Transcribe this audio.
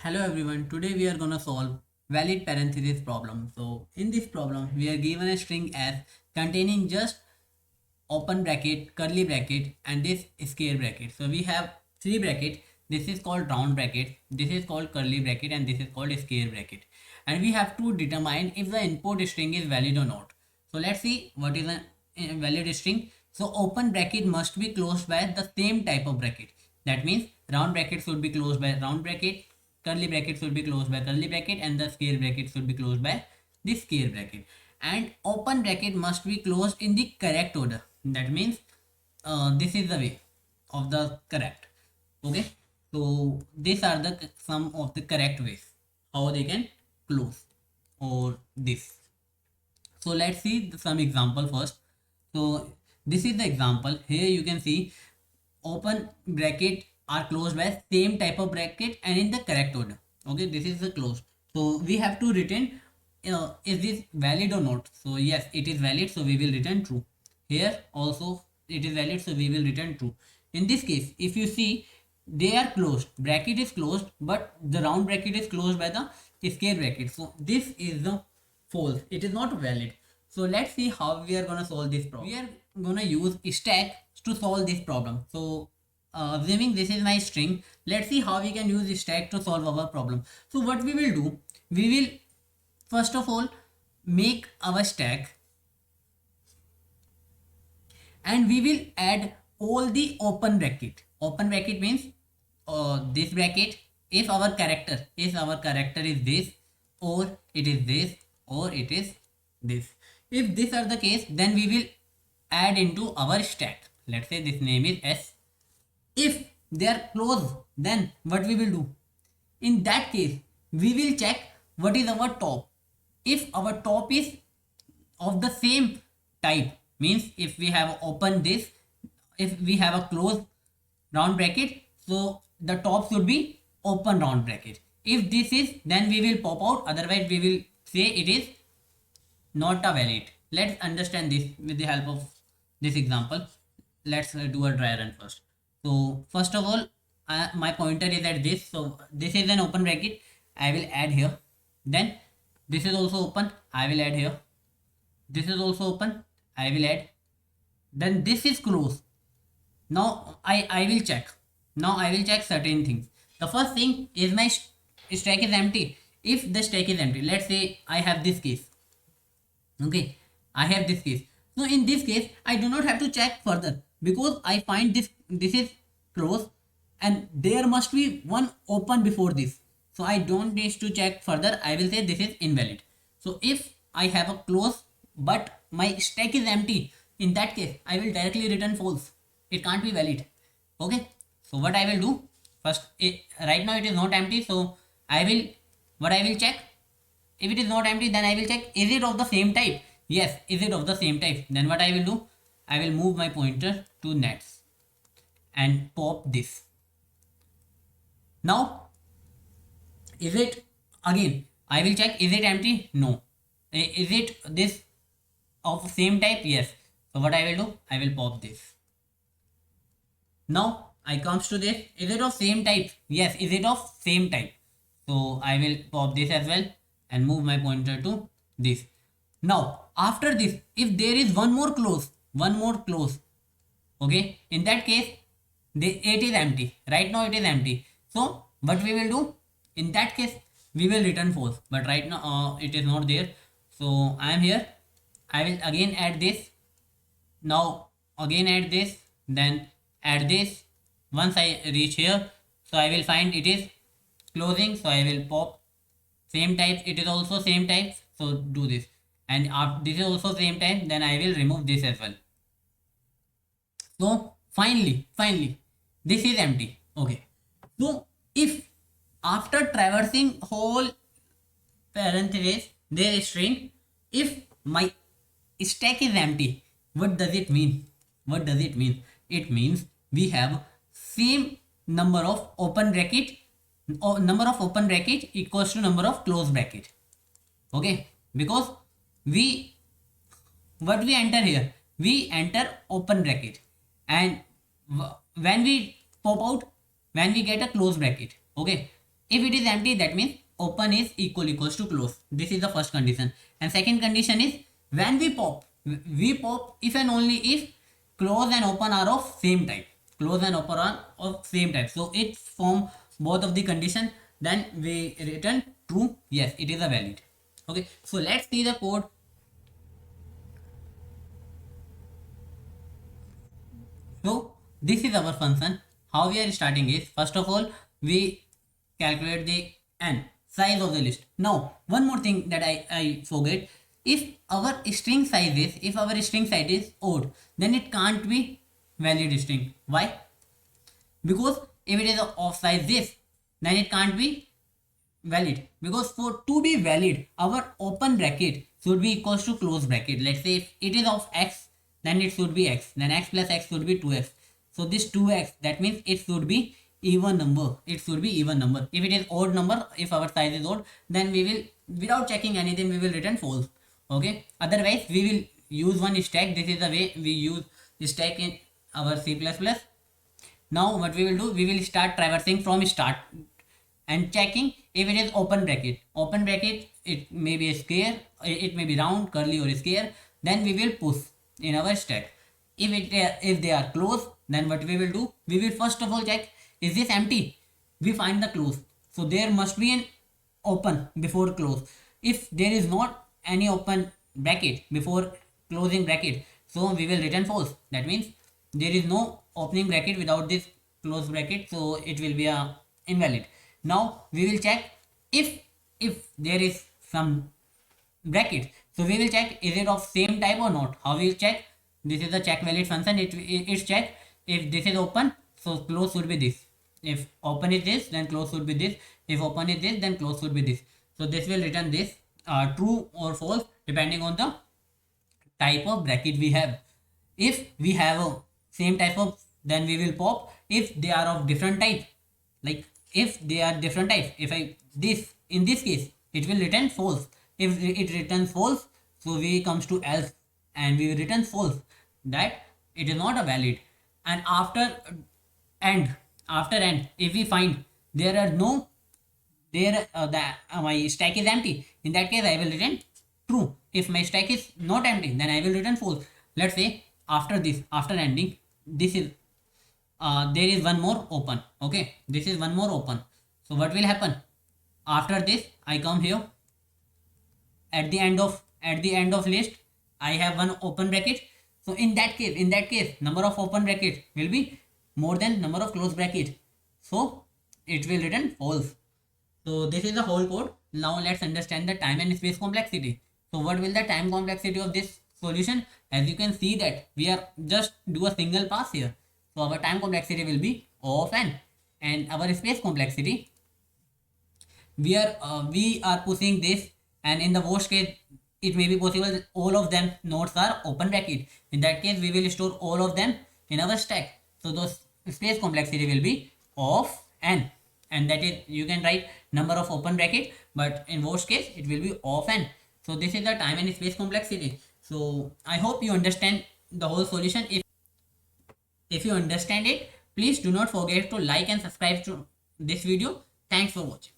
Hello everyone, today we are gonna solve valid parenthesis problem. So in this problem we are given a string as containing just open bracket, curly bracket and this square bracket. So we have three brackets. This is called round bracket, this is called curly bracket and this is called square bracket. And we have to determine if the input string is valid or not. So let's see what is a valid string. So open bracket must be closed by the same type of bracket. That means round bracket should be closed by round bracket, curly bracket should be closed by curly bracket and the square bracket should be closed by this square bracket. And open bracket must be closed in the correct order. That means this is the way of the correct. Okay, so these are the some of the correct ways how they can close or this. So let's see some example first. So this is the example. Here you can see open bracket are closed by same type of bracket and in the correct order. Okay, this is the close. So we have to return is this valid or not. So yes, it is valid, so we will return true. Here also it is valid, so we will return true. In this case, if you see, they are closed, bracket is closed, but the round bracket is closed by the square bracket. So this is the false, it is not valid. So let's see how we are gonna solve this problem. We are gonna use stack to solve this problem. So assuming this is my string, let's see how we can use stack to solve our problem. So what we will do, we will first of all make our stack and we will add all the open bracket. Open bracket means this bracket, if our character is this, or it is this, or it is this. If these are the case, then we will add into our stack. Let's say this name is S. If they are close, then what we will do? In that case, we will check what is our top. If our top is of the same type, means if we have open this, if we have a closed round bracket, so the top should be open round bracket. If this is, then we will pop out, otherwise we will say it is not a valid. Let's understand this with the help of this example. Let's do a dry run first. So first of all, my pointer is at this, so this is an open bracket, I will add here. Then this is also open, I will add here. This is also open, I will add. Then this is closed. Now I will check. Now I will check certain things. The first thing is my stack is empty. If the stack is empty, let's say I have this case. Okay, I have this case. So in this case, I do not have to check further because I find this is closed and there must be one open before this. So I don't need to check further. I will say this is invalid. So if I have a close but my stack is empty, in that case I will directly return false. It can't be valid. Okay. So what I will do first, right now it is not empty. So I will check. If it is not empty, then I will check is it of the same type. Yes, is it of the same type? Then what I will do, I will move my pointer to nets and pop this. Now is it, again I will check, is it empty? No. Is it this of same type? Yes. So what I will do, I will pop this. Now I comes to this, is it of same type? Yes. Is it of same type? So I will pop this as well and move my pointer to this. Now after this, if there is one more close, okay, in that case it is empty. Right now it is empty. So what we will do, in that case we will return false, but right now it is not there. So I am here, I will again add this. Now again add this, then add this. Once I reach here, so I will find it is closing, so I will pop same type, it is also same type, so do this. And this is also same type, then I will remove this as well. So finally this is empty. Okay, so if after traversing whole parenthesis there is string, if my stack is empty, what does it mean? It means we have same number of open bracket, or number of open bracket equals to number of close bracket. Okay, because what we enter here, we enter open bracket, and when we pop out, when we get a close bracket. Okay, If it is empty, that means open is equals to close. This is the first condition. And second condition is when we pop if and only if close and open are of same type. Close and open are of same type. So it form both of the condition. Then we return true. Yes, it is a valid. Okay. So let's see the code. So this is our function. How we are starting is, first of all we calculate the n size of the list. Now one more thing that I forget. If our string size is odd, then it can't be valid string. Why? Because if it is of size this, then it can't be valid. Because for to be valid, our open bracket should be equals to close bracket. Let's say if it is of x, then it should be x. Then x plus x should be 2x. So this 2x, that means it should be even number. It should be even number. If it is odd number, if our size is odd, then we will, without checking anything, we will return false. Okay. Otherwise, we will use one stack. This is the way we use stack in our C++. Now what we will do, we will start traversing from start and checking if it is open bracket. Open bracket, it may be a square, it may be round, curly or square. Then we will push in our stack. If they are closed, then what we will do, we will first of all check, is this empty? We find the close. So there must be an open before close. If there is not any open bracket before closing bracket, so we will return false. That means there is no opening bracket without this close bracket, so it will be a invalid. Now we will check if there is some bracket, so we will check is it of same type or not. How we will check? This is the check valid function. It's check if this is open, so close should be this. If open is this, then close should be this. If open is this, then close should be this. So this will return this true or false depending on the type of bracket we have. If we have a same type of, then we will pop. If they are of different type, like if they are different type, if I this in this case it will return false. If it returns false, so we comes to else and we will return false, that it is not a valid. And after end, if we find there are no my stack is empty, in that case I will return true. If my stack is not empty, then I will return false. Let's say after this, after ending, this is there is one more open. Okay, this is one more open. So what will happen? After this, I come here. At the end of list, I have one open bracket. So in that case, number of open bracket will be more than number of close bracket. So it will return false. So this is the whole code. Now let's understand the time and space complexity. So what will the time complexity of this solution? As you can see that we are just do a single pass here. So our time complexity will be O of n, and our space complexity, we are pushing this, and in the worst case it may be possible that all of them nodes are open bracket. In that case we will store all of them in our stack. So those space complexity will be O of n, and that is, you can write number of open bracket, but in worst case it will be O of n. So this is the time and space complexity. So I hope you understand the whole solution. If you understand it, please do not forget to like and subscribe to this video. Thanks for watching.